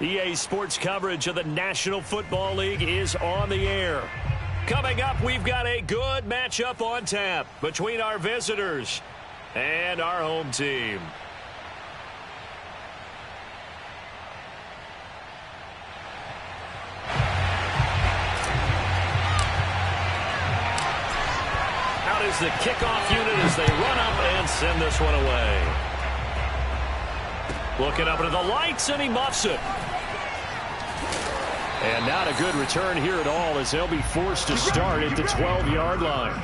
EA Sports coverage of the National Football League is on the air. Coming up, we've got a good matchup on tap between our visitors and our home team. Out is the kickoff unit as they run up and send this one away. Looking up into the lights, and he muffs it. And not a good return here at all as they'll be forced to start at the 12-yard line.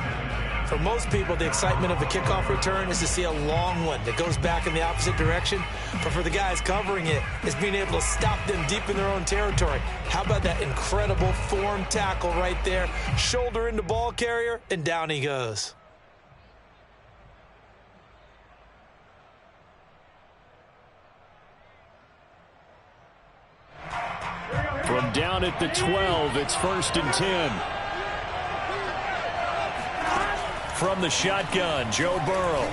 For most people, the excitement of the kickoff return is to see a long one that goes back in the opposite direction. But for the guys covering it, it's being able to stop them deep in their own territory. How about that incredible form tackle right there? Shoulder into ball carrier, and down he goes. From down at the 12, it's 1st and 10. From the shotgun, Joe Burrow.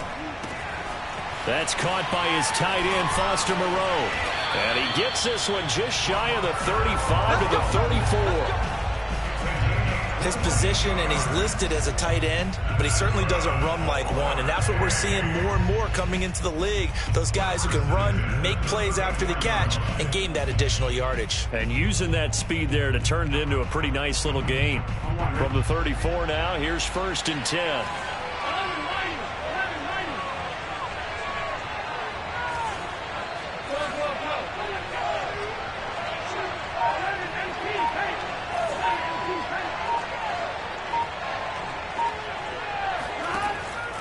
That's caught by his tight end, Foster Moreau. And he gets this one just shy of the 35 to the 34. His position, and he's listed as a tight end, but he certainly doesn't run like one. And that's what we're seeing more and more coming into the league. Those guys who can run, make plays after the catch, and gain that additional yardage. And using that speed there to turn it into a pretty nice little gain. From the 34 now, here's 1st and 10.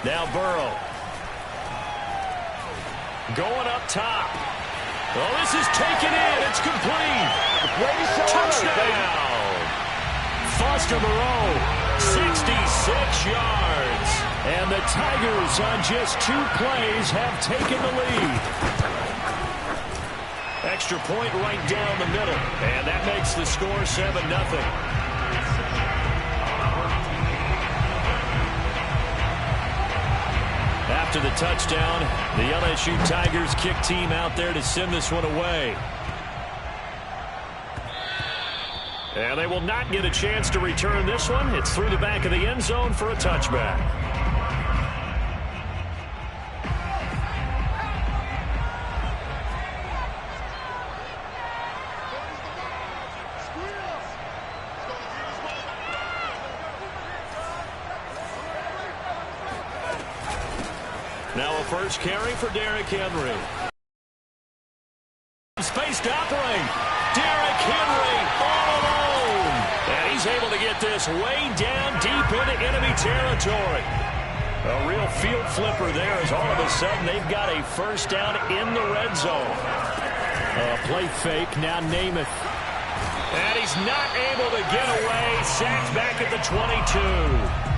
Now Burrow. Going up top. Oh, this is taken in. It's complete. Touchdown. Foster Moreau, 66 yards. And the Tigers on just 2 plays have taken the lead. Extra point right down the middle. And that makes the score 7-0. After the touchdown, the LSU Tigers kick team out there to send this one away. And they will not get a chance to return this one. It's through the back of the end zone for a touchback. Now a first carry for Derrick Henry. Space to operate. Derrick Henry all alone. And he's able to get this way down deep into enemy territory. A real field flipper there as all of a sudden they've got a first down in the red zone. Play fake, now Namath. And he's not able to get away. Sacked back at the 22.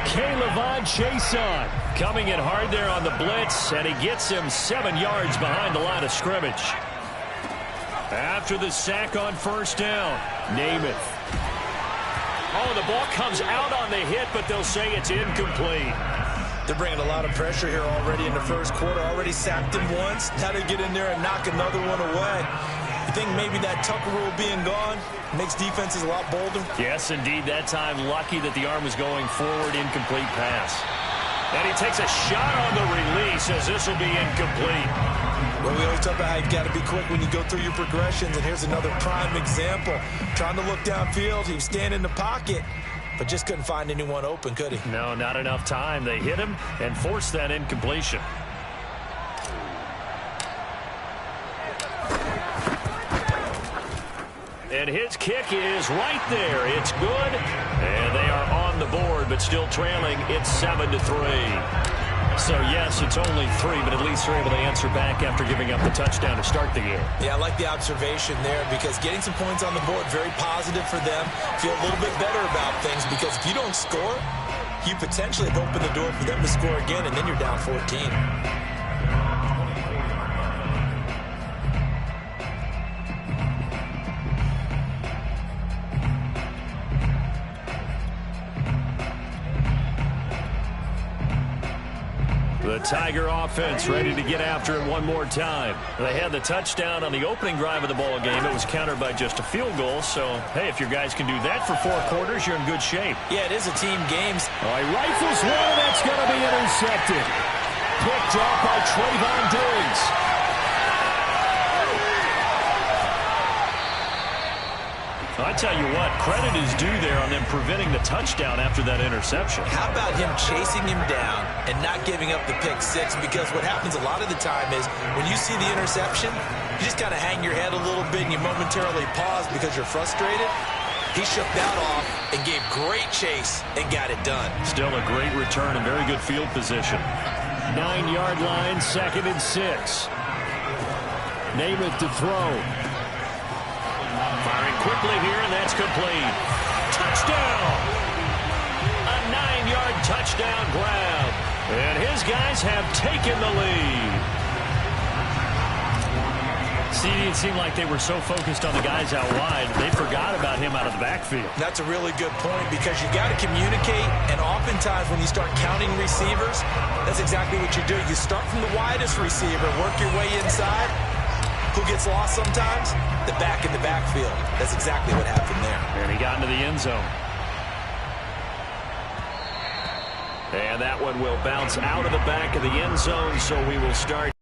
K'Lavon Chaisson coming in hard there on the blitz, and he gets him 7 yards behind the line of scrimmage. After the sack on first down, Namath. Oh, the ball comes out on the hit, but they'll say it's incomplete. They're bringing a lot of pressure here already in the first quarter. Already sacked him once. Now to get in there and knock another one away. You think maybe that Tucker rule being gone makes defenses a lot bolder? Yes, indeed. That time, lucky that the arm was going forward, incomplete pass. And he takes a shot on the release as this will be incomplete. Well, we always talk about how you've got to be quick when you go through your progressions, and here's another prime example. Trying to look downfield, he was standing in the pocket, but just couldn't find anyone open, could he? No, not enough time. They hit him and forced that incompletion. And his kick is right there. It's good. And they are on the board, but still trailing. It's 7-3. So, yes, it's only 3, but at least they're able to answer back after giving up the touchdown to start the game. Yeah, I like the observation there because getting some points on the board, very positive for them. Feel a little bit better about things because if you don't score, you potentially have opened the door for them to score again, and then you're down 14. The The Tiger offense ready to get after it one more time. They had the touchdown on the opening drive of the ball game. It was countered by just a field goal. So, hey, if your guys can do that for 4 quarters, you're in good shape. Yeah, it is a team game. All right, rifles one, that's going to be intercepted. Picked off by Trayvon Diggs. I tell you what, credit is due there on them preventing the touchdown after that interception. How about him chasing him down and not giving up the pick six? Because what happens a lot of the time is when you see the interception, you just kind of hang your head a little bit and you momentarily pause because you're frustrated. He shook that off and gave great chase and got it done. Still a great return and very good field position. 9-yard line, 2nd and 6. Namath to throw. Firing quickly here, and that's complete. Touchdown! A 9-yard touchdown grab. And his guys have taken the lead. See, it seemed like they were so focused on the guys out wide, they forgot about him out of the backfield. That's a really good point because you got to communicate, and oftentimes when you start counting receivers, that's exactly what you do. You start from the widest receiver, work your way inside. Who gets lost sometimes? The back in the backfield. That's exactly what happened there. And he got into the end zone. And that one will bounce out of the back of the end zone, so we will start.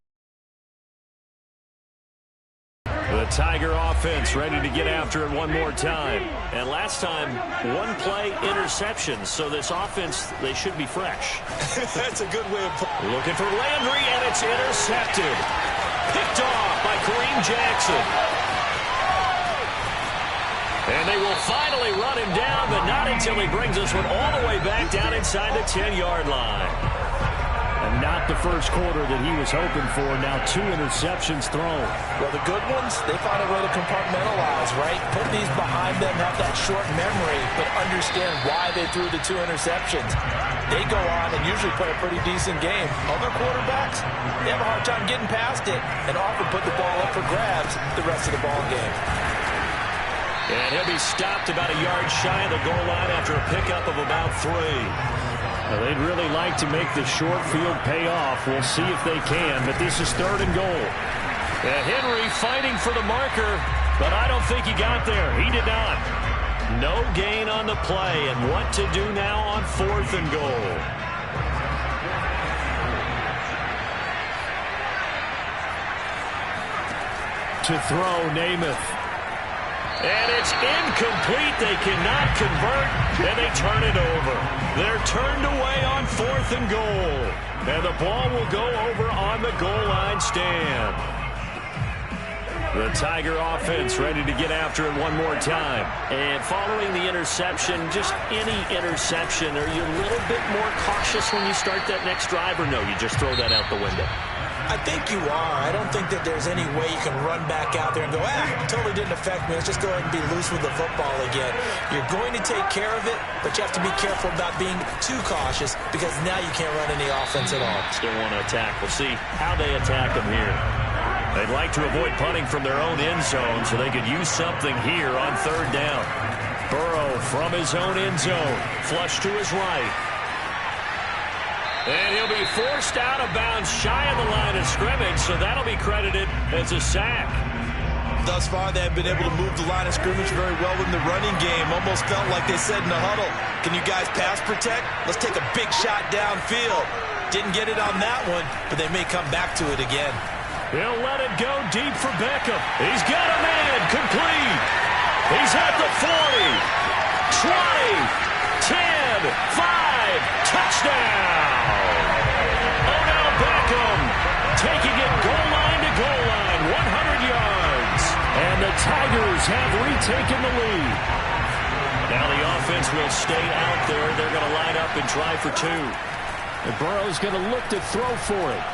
The Tiger offense ready to get after it one more time. And last time, 1-play interception. So this offense, they should be fresh. That's a good way of putting it. Looking for Landry, and it's intercepted. Picked off by Kareem Jackson. And they will finally run him down, but not until he brings this one all the way back down inside the 10-yard line. And not the first quarter that he was hoping for. Now 2 interceptions thrown. Well, the good ones, they find a way to compartmentalize, right? Put these behind them, have that short memory, but understand why they threw the 2 interceptions. They go on and usually play a pretty decent game. Other quarterbacks, they have a hard time getting past it and often put the ball up for grabs the rest of the ball game. And he'll be stopped about a yard shy of the goal line after a pickup of about 3. Well, they'd really like to make the short field pay off. We'll see if they can, but this is 3rd and goal. And Henry fighting for the marker, but I don't think he got there. He did not. No gain on the play, and what to do now on 4th and goal. To throw, Namath. And it's incomplete. They cannot convert, and they turn it over. They're turned away on 4th and goal. And the ball will go over on the goal line stand. The Tiger offense ready to get after it one more time. And following the interception, just any interception, are you a little bit more cautious when you start that next drive, or no, you just throw that out the window? I think you are. I don't think that there's any way you can run back out there and go, totally didn't affect me. Let's just go ahead and be loose with the football again. You're going to take care of it, but you have to be careful about being too cautious because now you can't run any offense at all. Still want to attack. We'll see how they attack them here. They'd like to avoid punting from their own end zone so they could use something here on 3rd down. Burrow from his own end zone. Flush to his right. And he'll be forced out of bounds shy of the line of scrimmage, so that'll be credited as a sack. Thus far, they have been able to move the line of scrimmage very well in the running game. Almost felt like they said in the huddle, can you guys pass protect? Let's take a big shot downfield. Didn't get it on that one, but they may come back to it again. He'll let it go deep for Beckham. He's got a man complete. He's at the 40, 20, 10, 5, touchdown. Odell Beckham taking it goal line to goal line, 100 yards. And the Tigers have retaken the lead. Now the offense will stay out there. They're going to line up and try for 2. And Burrow's going to look to throw for it.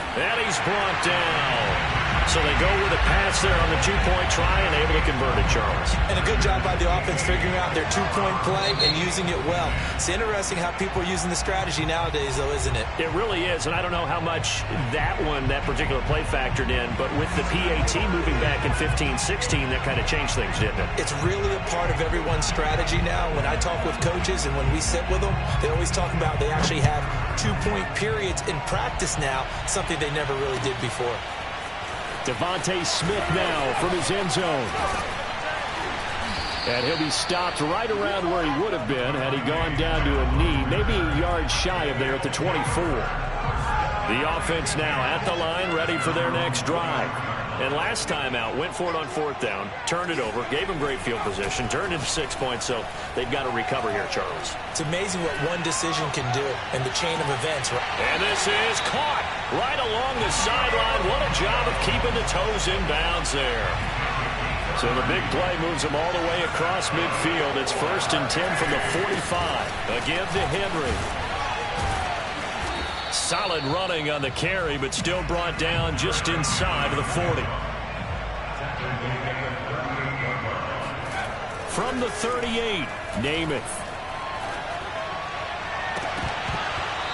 And he's brought down. So they go with a pass there on the two-point try and able to convert it, Charles. And a good job by the offense figuring out their two-point play and using it well. It's interesting how people are using the strategy nowadays, though, isn't it? It really is, and I don't know how much that particular play factored in, but with the PAT moving back in 15-16, that kind of changed things, didn't it? It's really a part of everyone's strategy now. When I talk with coaches and when we sit with them, they always talk about they actually have two-point periods in practice now, something they never really did before. Devontae Smith now from his end zone. And he'll be stopped right around where he would have been had he gone down to a knee, maybe a yard shy of there at the 24. The offense now at the line, ready for their next drive. And last time out, went for it on fourth down, turned it over, gave him great field position, turned into 6 points, so they've got to recover here, Charles. It's amazing what one decision can do in the chain of events. And this is caught right along the sideline. What a job of keeping the toes in bounds there. So the big play moves them all the way across midfield. It's 1st and 10 from the 45. Again to Henry. Solid running on the carry, but still brought down just inside of the 40. From the 38, Namath.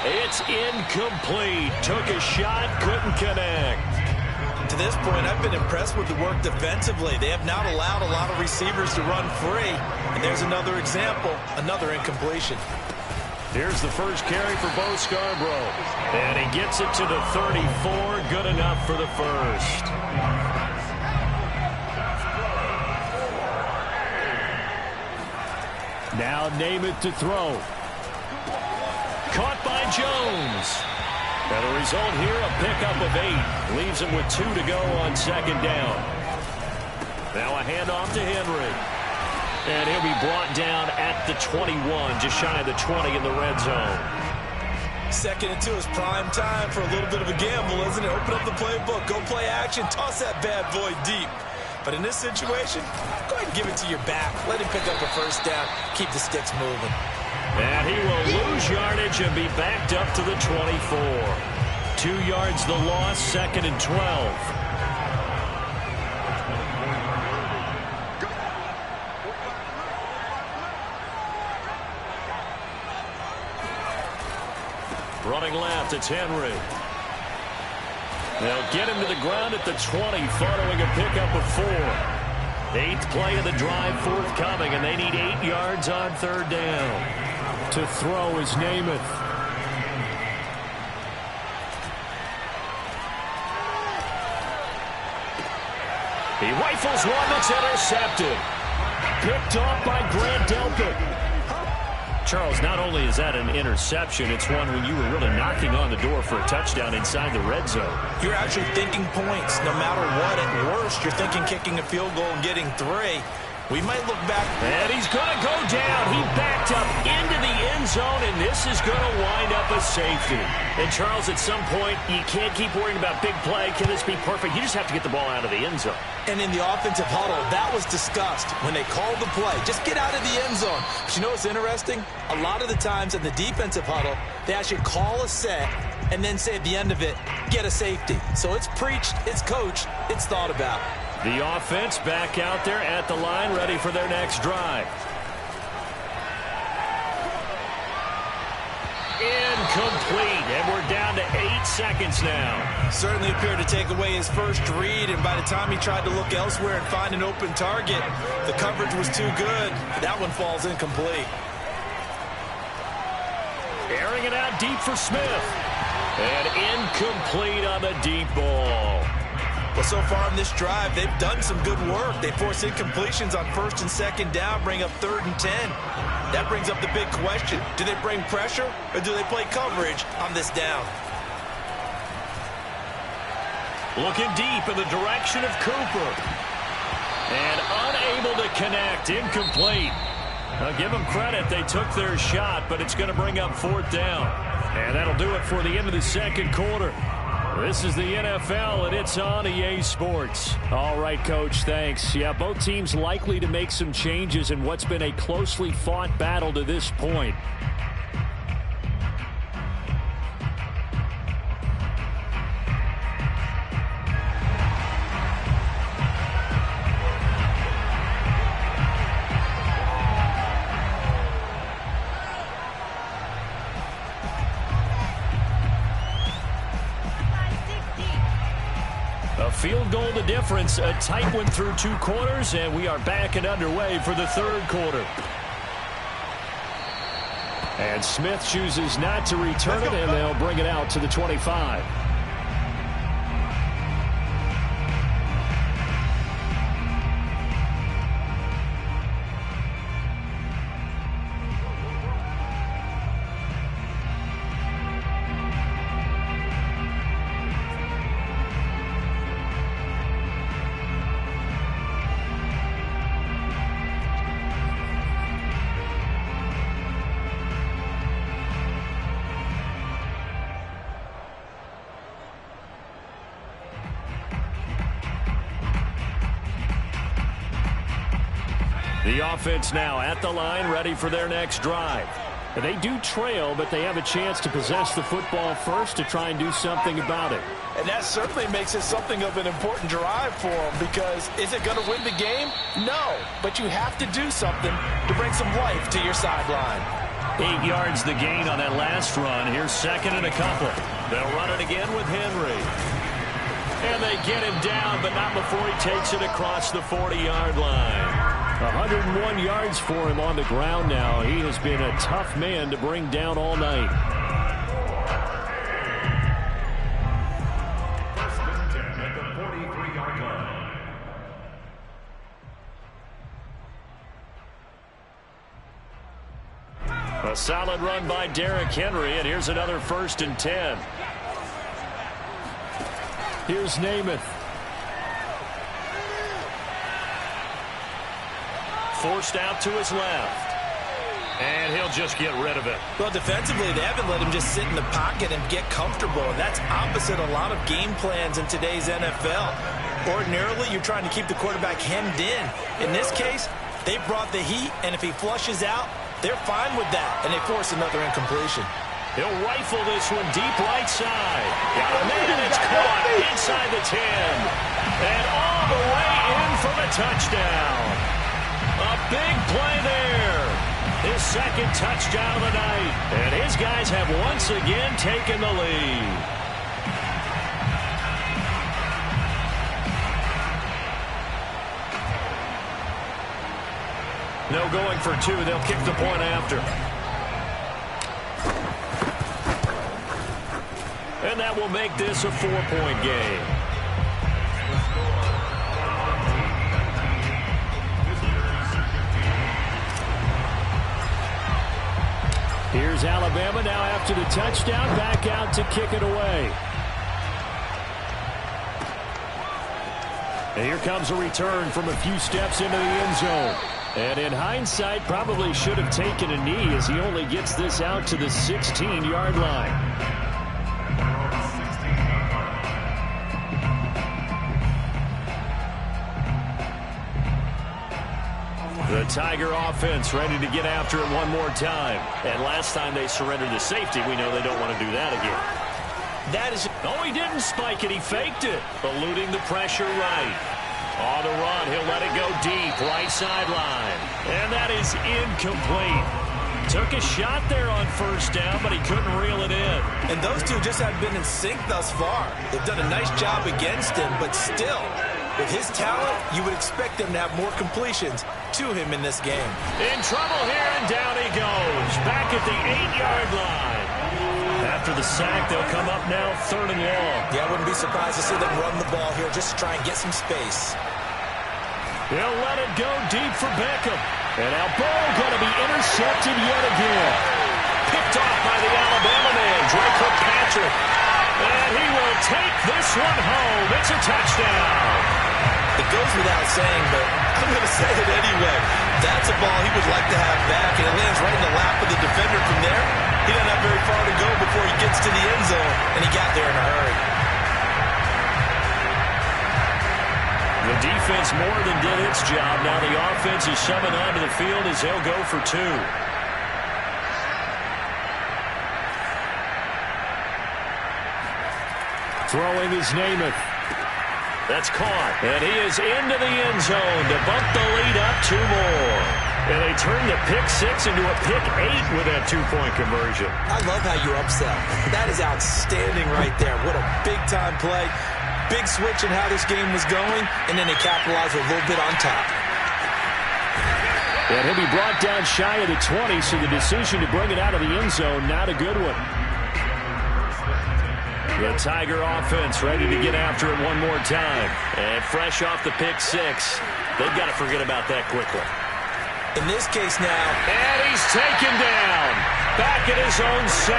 It's incomplete. Took a shot, couldn't connect. To this point, I've been impressed with the work defensively. They have not allowed a lot of receivers to run free. And there's another example, another incompletion. Here's the first carry for Bo Scarborough. And he gets it to the 34. Good enough for the first. Now Namath to throw. Caught by Jones. And the result here, a pickup of 8. Leaves him with 2 to go on second down. Now a handoff to Henry. And he'll be brought down at the 21, just shy of the 20 in the red zone. 2nd and 2 is prime time for a little bit of a gamble, isn't it? Open up the playbook, go play action, toss that bad boy deep. But in this situation, go ahead and give it to your back. Let him pick up a first down, keep the sticks moving. And he will lose yardage and be backed up to the 24. 2 yards the loss, 2nd and 12. Running left, it's Henry. They'll get him to the ground at the 20 following a pickup of 4. 8th play of the drive forthcoming, and they need 8 yards on 3rd down. To throw is Namath. He rifles one that's intercepted. Picked off by Grant Delpit. Charles, not only is that an interception, it's one when you were really knocking on the door for a touchdown inside the red zone. You're actually thinking points. No matter what, at worst, you're thinking kicking a field goal and getting 3. We might look back. And he's going to go down. He backed up into the end zone, and this is going to wind up a safety. And, Charles, at some point, you can't keep worrying about big play. Can this be perfect? You just have to get the ball out of the end zone. And in the offensive huddle, that was discussed when they called the play. Just get out of the end zone. But you know what's interesting? A lot of the times in the defensive huddle, they actually call a set and then say at the end of it, get a safety. So it's preached, it's coached, it's thought about. The offense back out there at the line, ready for their next drive. Incomplete, and we're down to 8 seconds now. Certainly appeared to take away his first read, and by the time he tried to look elsewhere and find an open target, the coverage was too good. That one falls incomplete. Airing it out deep for Smith. And incomplete on the deep ball. Well, so far in this drive, they've done some good work. They force incompletions on 1st and 2nd down, bring up 3rd and 10. That brings up the big question. Do they bring pressure, or do they play coverage on this down? Looking deep in the direction of Cooper. And unable to connect. Incomplete. Now, give them credit. They took their shot, but it's going to bring up 4th down. And that'll do it for the end of the 2nd quarter. This is the NFL, and it's on EA Sports. All right, Coach, thanks. Yeah, both teams likely to make some changes in what's been a closely fought battle to this point. difference. A tight one through 2 quarters, and we are back and underway for the 3rd quarter. And Smith chooses not to return it, and they'll bring it out to the 25. The offense now at the line, ready for their next drive. They do trail, but they have a chance to possess the football first to try and do something about it. And that certainly makes it something of an important drive for them, because is it going to win the game? No, but you have to do something to bring some life to your sideline. 8 yards the gain on that last run. Here's 2nd and a couple. They'll run it again with Henry. And they get him down, but not before he takes it across the 40-yard line. 101 yards for him on the ground now. He has been a tough man to bring down all night. First and 10 at the 43-yard line. A solid run by Derrick Henry, and here's another 1st and 10. Here's Namath. Forced out to his left. And he'll just get rid of it. Well, defensively, they haven't let him just sit in the pocket and get comfortable. And that's opposite a lot of game plans in today's NFL. Ordinarily, you're trying to keep the quarterback hemmed in. In this case, they brought the heat, and if he flushes out, they're fine with that, and they force another incompletion. He'll rifle this one deep right side. Got a man, it's caught inside the 10. And all the way in for the touchdown. A big play there. His 2nd touchdown of the night. And his guys have once again taken the lead. No going for 2. They'll kick the point after. And that will make this a 4-point game. Here's Alabama now after the touchdown, back out to kick it away. And here comes a return from a few steps into the end zone. And in hindsight, probably should have taken a knee as he only gets this out to the 16-yard line. The Tiger offense ready to get after it one more time. And last time they surrendered the safety, we know they don't want to do that again. That is... Oh, he didn't spike it. He faked it. Eluding the pressure right. On the run, he'll let it go deep. Right sideline. And that is incomplete. Took a shot there on 1st down, but he couldn't reel it in. And those two just haven't been in sync thus far. They've done a nice job against him, but still... With his talent, you would expect them to have more completions to him in this game. In trouble here, and down he goes. Back at the 8-yard line. After the sack, they'll come up now 3rd and long. Yeah, I wouldn't be surprised to see them run the ball here just to try and get some space. They'll let it go deep for Beckham. And now ball going to be intercepted yet again. Picked off by the Alabama man, Drake Kirkpatrick. And he will take this one home. It's a touchdown. It goes without saying, but I'm going to say it anyway. That's a ball he would like to have back, and it lands right in the lap of the defender from there. He doesn't have very far to go before he gets to the end zone, and he got there in a hurry. The defense more than did its job. Now the offense is shoving onto the field as they'll go for 2. Throwing is Namath. That's caught. And he is into the end zone to bump the lead up 2 more. And they turn the pick 6 into a pick 8 with that 2-point conversion. I love how you upsell. That is outstanding right there. What a big-time play. big switch in how this game was going, and then they capitalized with a little bit on top. And he'll be brought down shy of the 20, so the decision to bring it out of the end zone, not a good one. The Tiger offense ready to get after it one more time. And fresh off the pick six, they've got to forget about that quickly. In this case now. And he's taken down. Back at his own 7.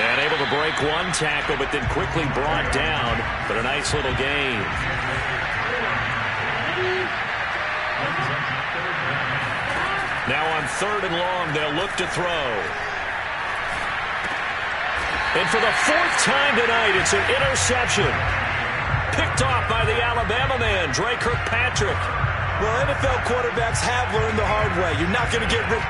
And able to break one tackle, but then quickly brought down. But a nice little gain. Now on 3rd and long, they'll look to throw. And for the 4th time tonight, it's an interception. Picked off by the Alabama man, Dre Kirkpatrick. Well, NFL quarterbacks have learned the hard way. You're not going to get rid.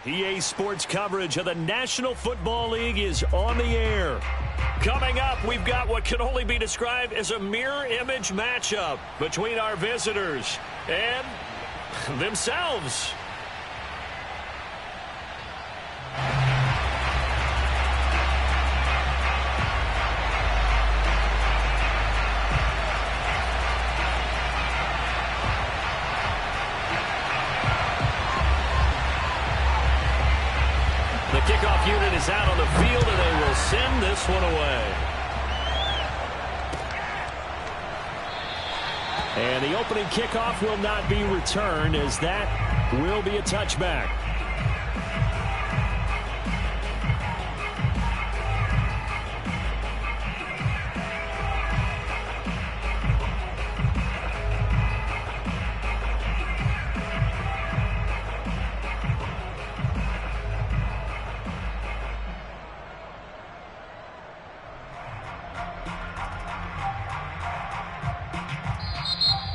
EA Sports coverage of the National Football League is on the air. Coming up, we've got what can only be described as a mirror image matchup between our visitors and themselves. The kickoff unit is out on the field, and they will send this one away. And the opening kickoff will not be returned, as that will be a touchback.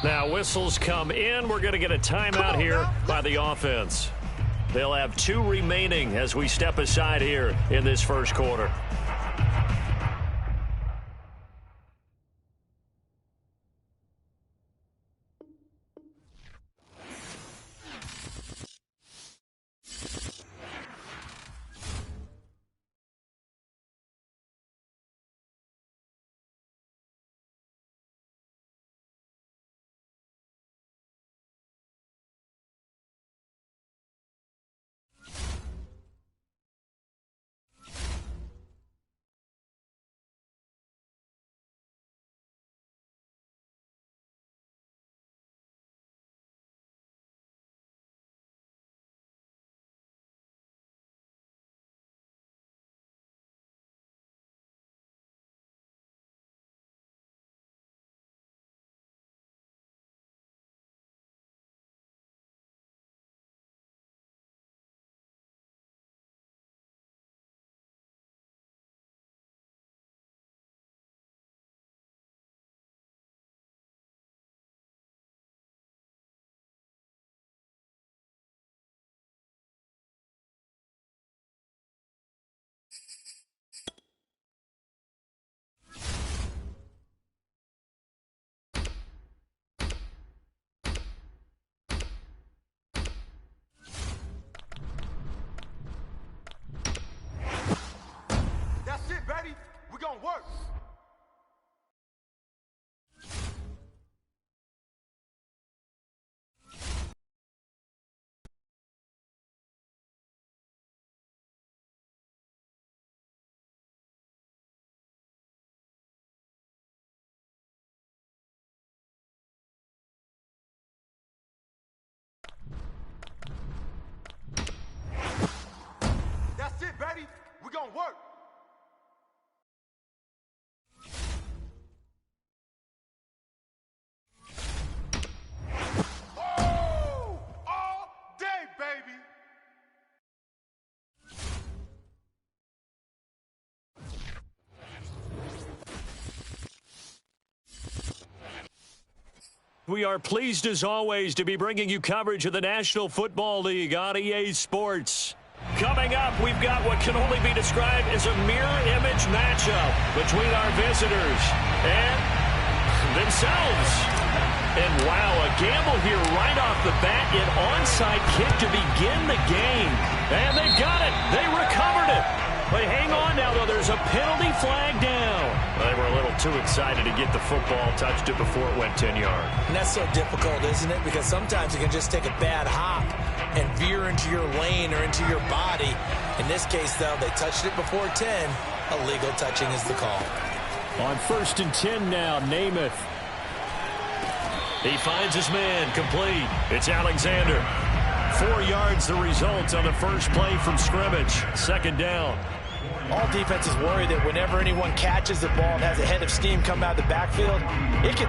Now whistles come in. We're going to get a timeout here by the offense. They'll have 2 remaining as we step aside here in this first quarter. work. Oh, all day, baby. We are pleased as always to be bringing you coverage of the National Football League on EA Sports. Coming up, we've got what can only be described as a mirror image matchup between our visitors and themselves. And wow, a gamble here right off the bat, an onside kick to begin the game. And they've got it. They recovered it. But hang on now, though. There's a penalty flag down. They were a little too excited to get the football, touched it before it went 10 yards. And that's so difficult, isn't it? Because sometimes you can just take a bad hop and veer into your lane or into your body. In this case, though, they touched it before 10. Illegal touching is the call. On 1st and 10 now, Namath. He finds his man, complete. It's Alexander. 4 yards the result on the first play from scrimmage. 2nd down. All defenses worry that whenever anyone catches the ball and has a head of steam come out of the backfield, it can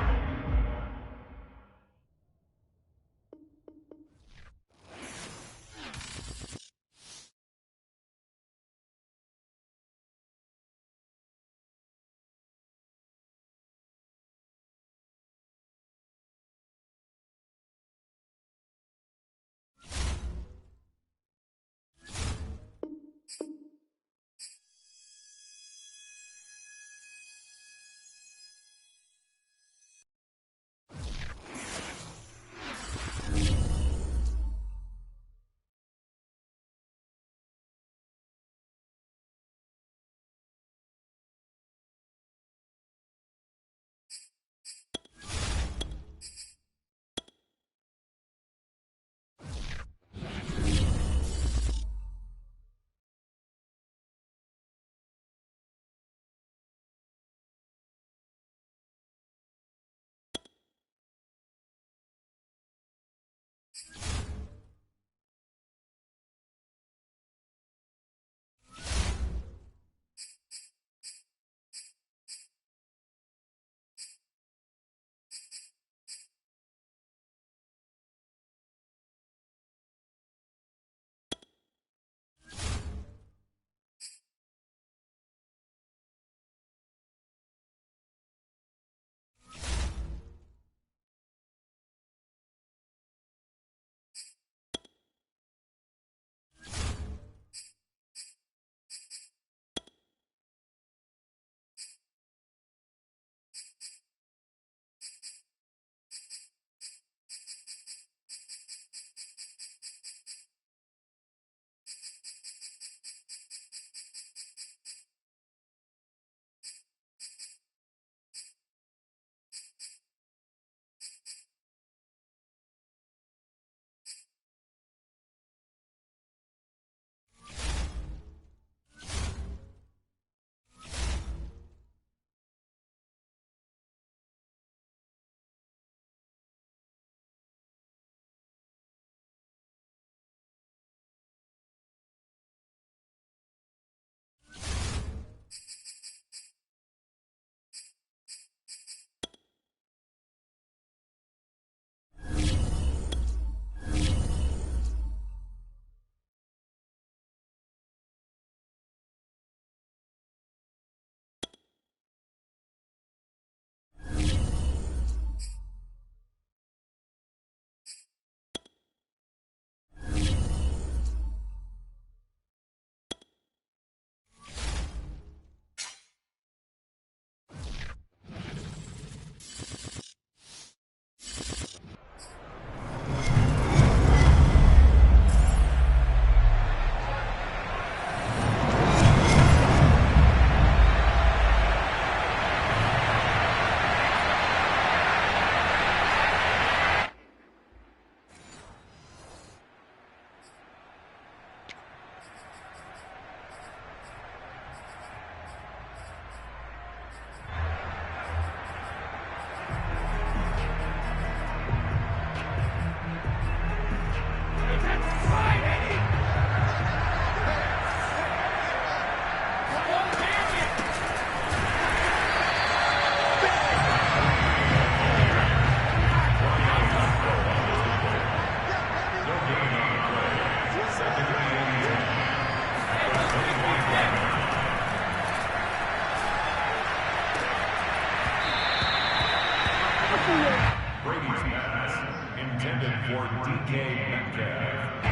for DK Metcalf.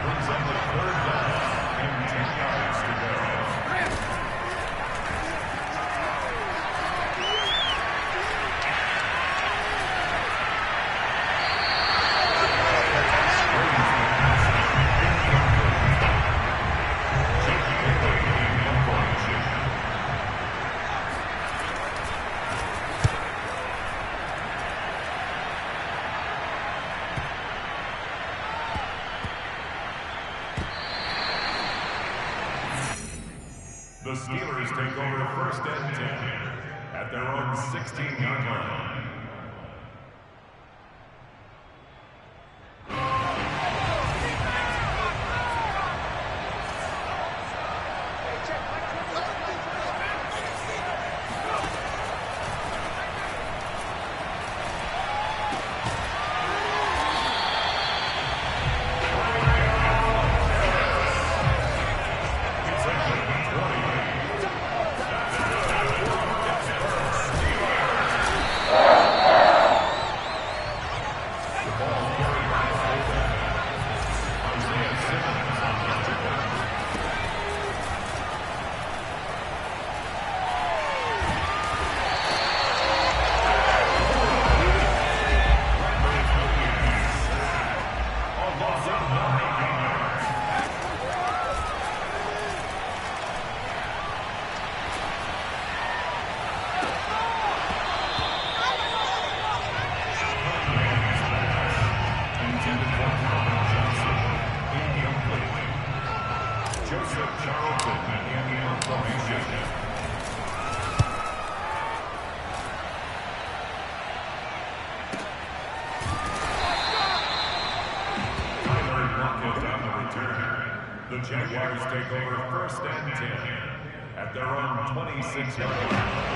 Brings up the third down and 10 yards to go. The Steelers take over first and 10 at their own 16-yard line. The Jaguars take over first and 10 at their own 26-yard line.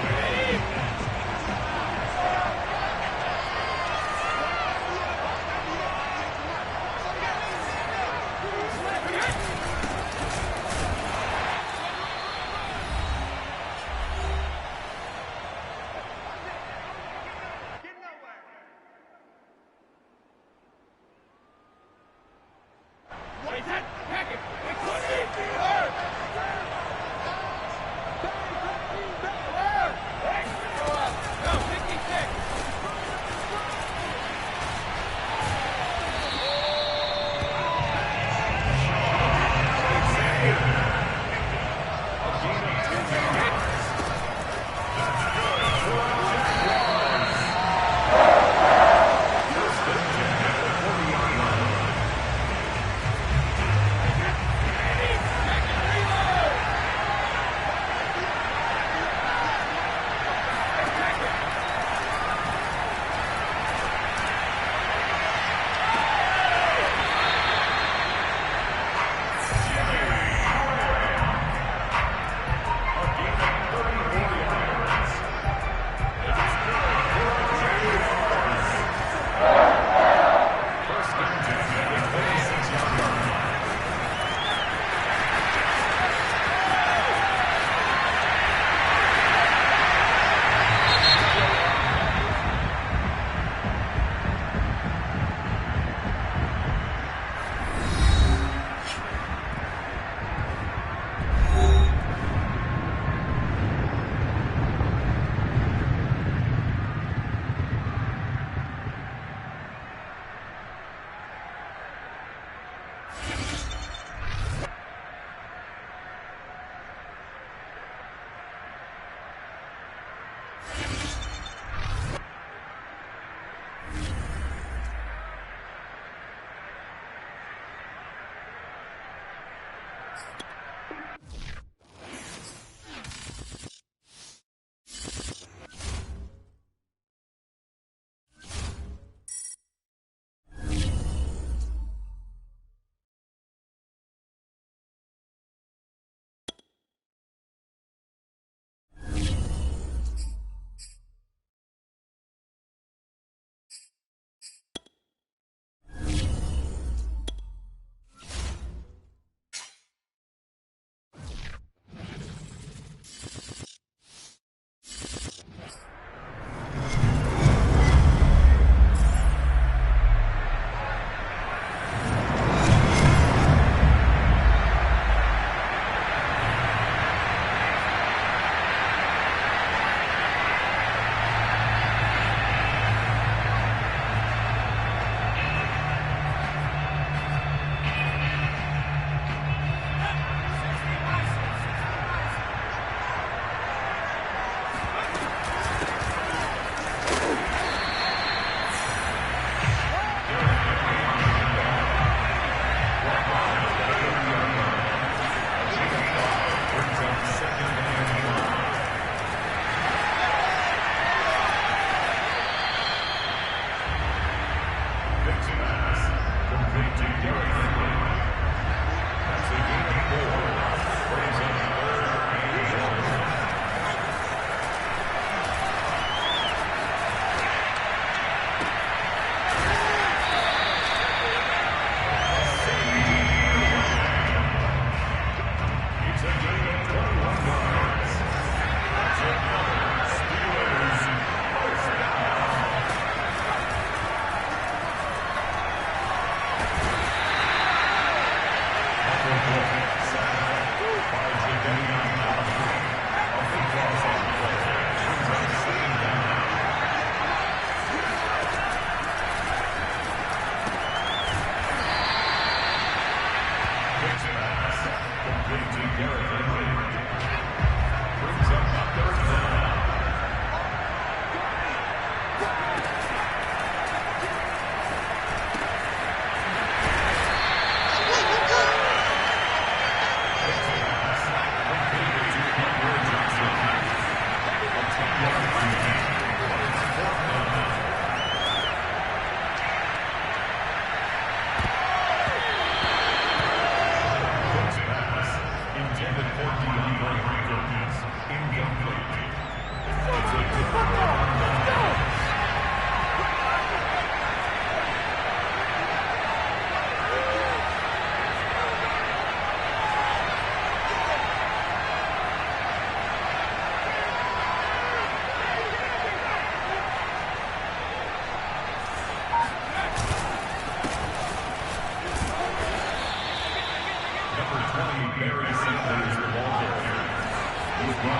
It's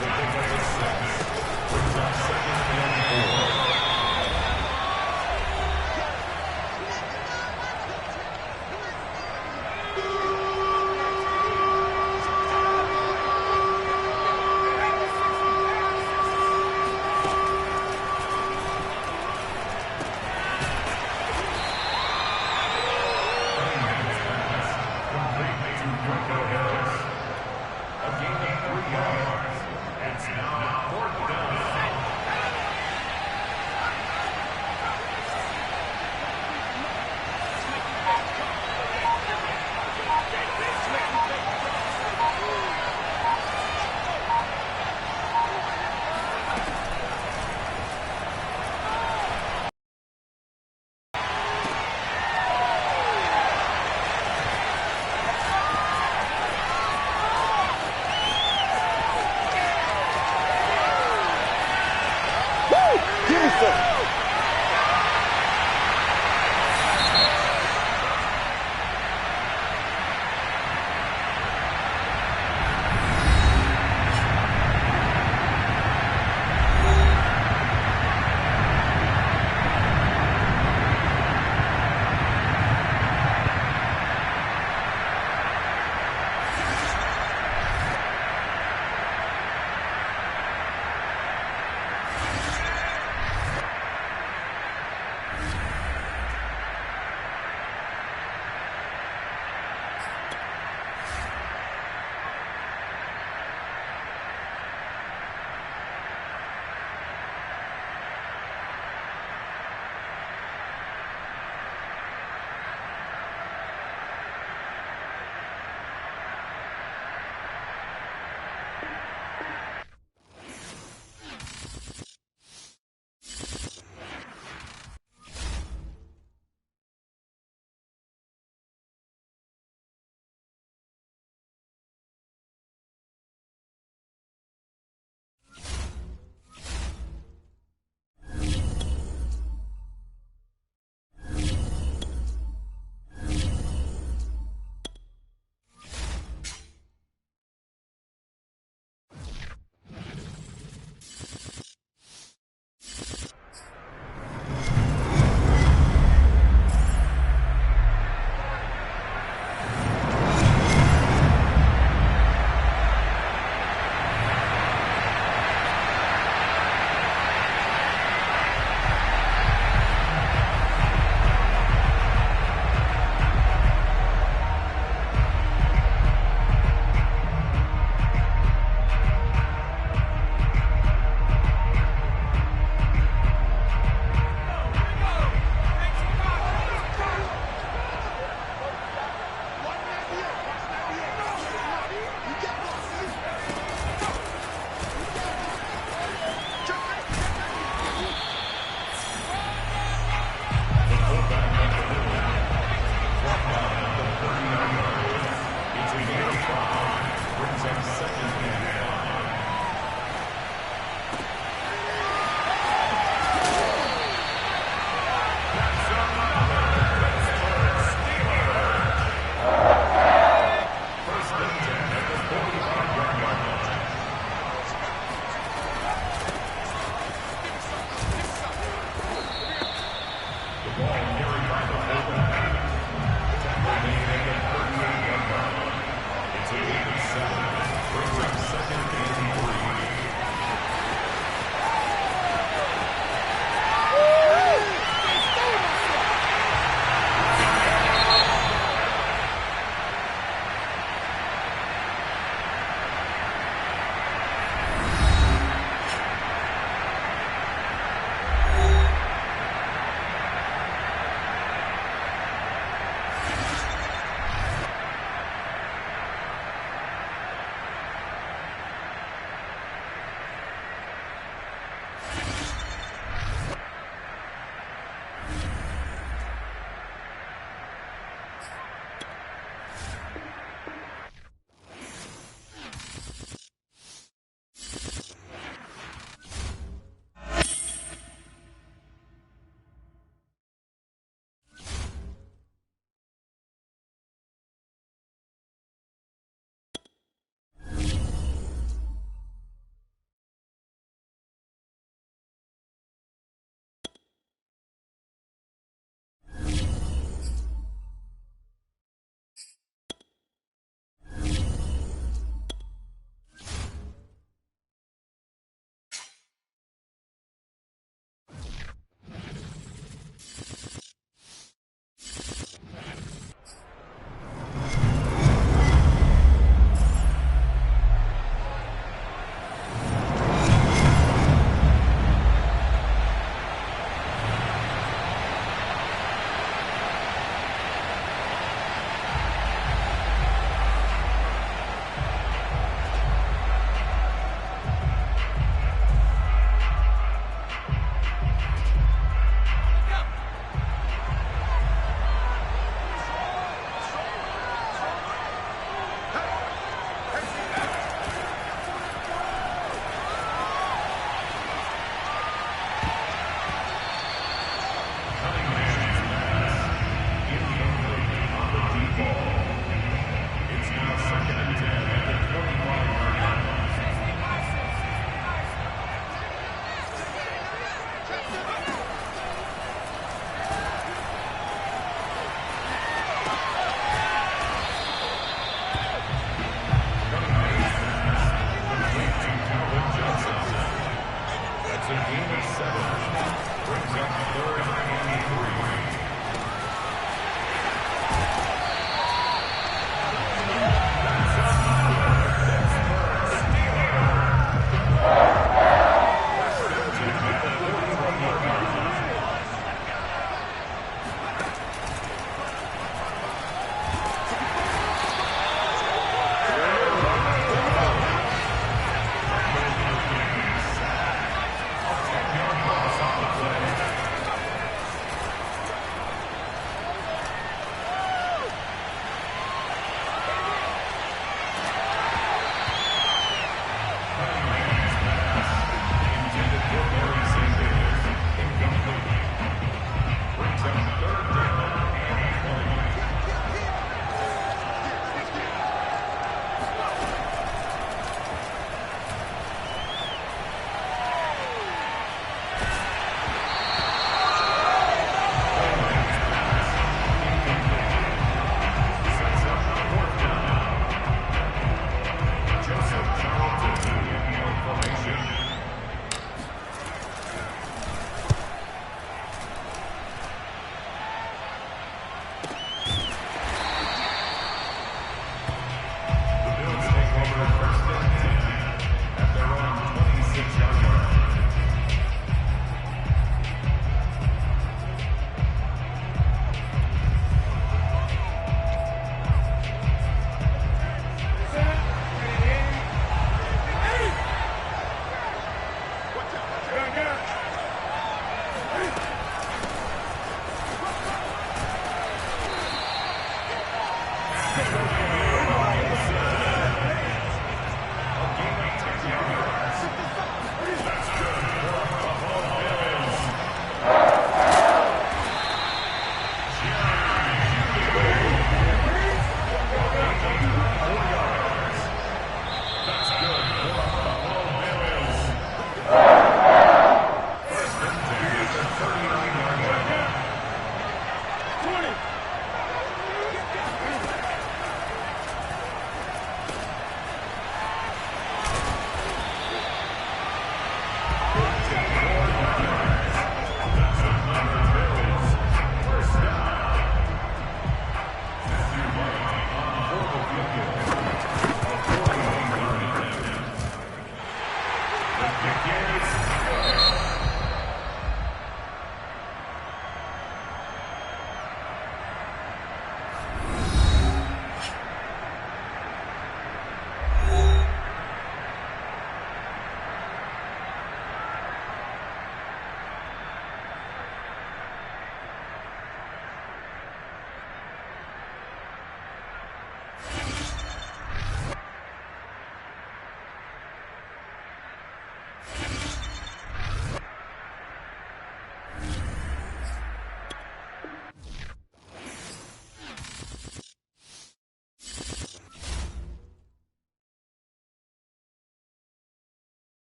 a defensive six. Brings up second and 4.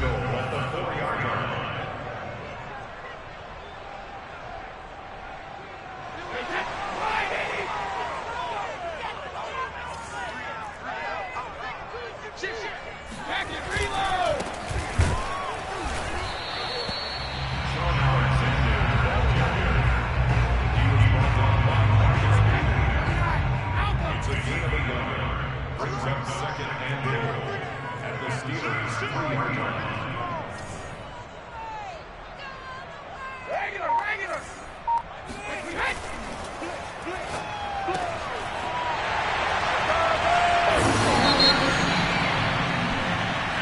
goal at the 4-yard line. Brings up second and goal at the Steelers' 3-yard line.